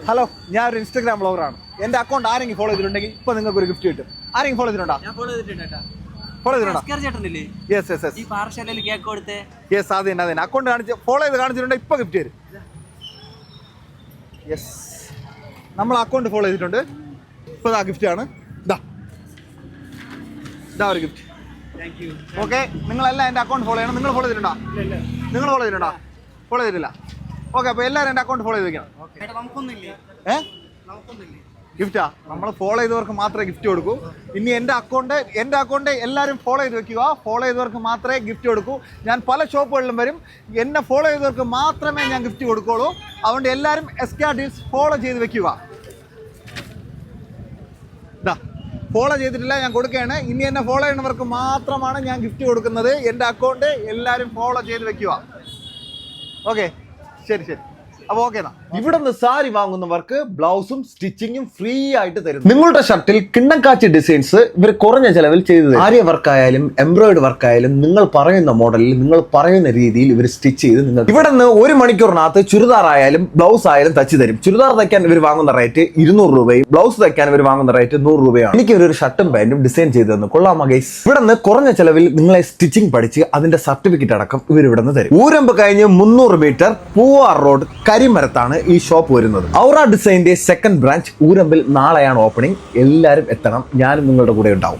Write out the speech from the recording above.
Hello, ഞാൻ ഒരു Instagram ബ്ലോഗറാണ്. എൻ്റെ അക്കൗണ്ട് ആരെങ്കിലും ഫോളോ ചെയ്തിട്ടുണ്ടെങ്കിൽ ഇപ്പോൾ നിങ്ങൾക്ക് ഒരു ഗിഫ്റ്റ് കിട്ടും. ആരെങ്കിലും ഫോളോ ചെയ്തിട്ടുണ്ടോ? ഫോളോ ചെയ്തിട്ടുണ്ടോ? യെസ്, അത് തന്നെ. അക്കൗണ്ട് ഫോളോ ചെയ്ത് കാണിച്ചിട്ടുണ്ടെങ്കിൽ ഇപ്പോൾ ഗിഫ്റ്റ് തരും. യെസ്, നമ്മൾ അക്കൗണ്ട് ഫോളോ ചെയ്തിട്ടുണ്ട്. ഇപ്പോൾ ഇതാ ഗിഫ്റ്റ് ആണ്. ഇതാ ഒരു ഗിഫ്റ്റ്. ഓക്കെ, നിങ്ങളെല്ലാം എൻ്റെ അക്കൗണ്ട് ഫോളോ ചെയ്യണം. നിങ്ങൾ ഫോളോ ചെയ്തിട്ടുണ്ടോ? നിങ്ങൾ ഫോളോ ചെയ്തിട്ടുണ്ടോ? ഫോളോ ചെയ്തിട്ടില്ല. ഓക്കെ, അപ്പോൾ എല്ലാവരും എൻ്റെ അക്കൗണ്ട് ഫോളോ ചെയ്ത് വെക്കണം. ഗിഫ്റ്റാ നമ്മൾ ഫോളോ ചെയ്തവർക്ക് മാത്രമേ ഗിഫ്റ്റ് കൊടുക്കൂ. ഇനി എൻ്റെ അക്കൗണ്ട് എല്ലാവരും ഫോളോ ചെയ്ത് വെക്കുക. ഫോളോ ചെയ്തവർക്ക് മാത്രമേ ഗിഫ്റ്റ് കൊടുക്കൂ. ഞാൻ പല ഷോപ്പുകളിലും വരും. എന്നെ ഫോളോ ചെയ്തവർക്ക് മാത്രമേ ഞാൻ ഗിഫ്റ്റ് കൊടുക്കുകയുള്ളൂ. അതുകൊണ്ട് എല്ലാവരും SKR Deals ഫോളോ ചെയ്ത് വെക്കുക. ഇതാ, ഫോളോ ചെയ്തിട്ടില്ല, ഞാൻ കൊടുക്കുകയാണ്. ഇനി എന്നെ ഫോളോ ചെയ്യുന്നവർക്ക് മാത്രമാണ് ഞാൻ ഗിഫ്റ്റ് കൊടുക്കുന്നത്. എൻ്റെ അക്കൗണ്ട് എല്ലാവരും ഫോളോ ചെയ്ത് വെക്കുക. ഓക്കെ, ശരി. അപ്പൊ ഓക്കെ, ഇവിടെ നിന്ന് സാരി വാങ്ങുന്നവർക്ക് ബ്ലൗസും സ്റ്റിച്ചിങ്ങും ഫ്രീ ആയിട്ട് തരും. നിങ്ങളുടെ ഷർട്ടിൽ കിണ്ണം കാച്ചി ഡിസൈൻസ് ഇവർ കുറഞ്ഞ ചെലവിൽ ചെയ്തു തരും. ആര്യ വർക്ക് ആയാലും എംബ്രോയിഡറി വർക്ക് ആയാലും നിങ്ങൾ പറയുന്ന മോഡലിൽ നിങ്ങൾ പറയുന്ന രീതിയിൽ ഇവർ സ്റ്റിച്ച് ചെയ്ത് നിങ്ങൾ ഇവിടെ നിന്ന് 1 മണിക്കൂറിനകത്ത് ചുരിദാർ ആയാലും ബ്ലൗസ് ആയാലും തച്ച് തരും. ചുരിദാർ തയ്ക്കാൻ ഇവർ വാങ്ങുന്ന റേറ്റ് 200 രൂപയും ബ്ലൗസ് തയ്ക്കാൻ ഇവർ വാങ്ങുന്ന റേറ്റ് 100 രൂപയാണ്. എനിക്ക് ഇവരൊരു ഷർട്ടും പാന്റും ഡിസൈൻ ചെയ്ത് തന്നു. കൊള്ളാമ ഗൈസ്. ഇവിടെ നിന്ന് കുറഞ്ഞ ചെലവിൽ നിങ്ങളെ സ്റ്റിച്ചിങ് പഠിച്ച് അതിന്റെ സർട്ടിഫിക്കറ്റ് അടക്കം ഇവർ ഇവിടെ നിന്ന് തരും. ഊരമ്പ് കഴിഞ്ഞ് 300 മീറ്റർ പൂവാർ റോഡ് കരിമരത്താണ് ഈ ഷോപ്പ് വരുന്നത്. ഔറ ഡിസൈന്റെ സെക്കൻഡ് ബ്രാഞ്ച് ഊരമ്പിൽ നാളെയാണ് ഓപ്പണിംഗ്. എല്ലാവരും എത്തണം. ഞാനും നിങ്ങളുടെ കൂടെ ഉണ്ടാവും.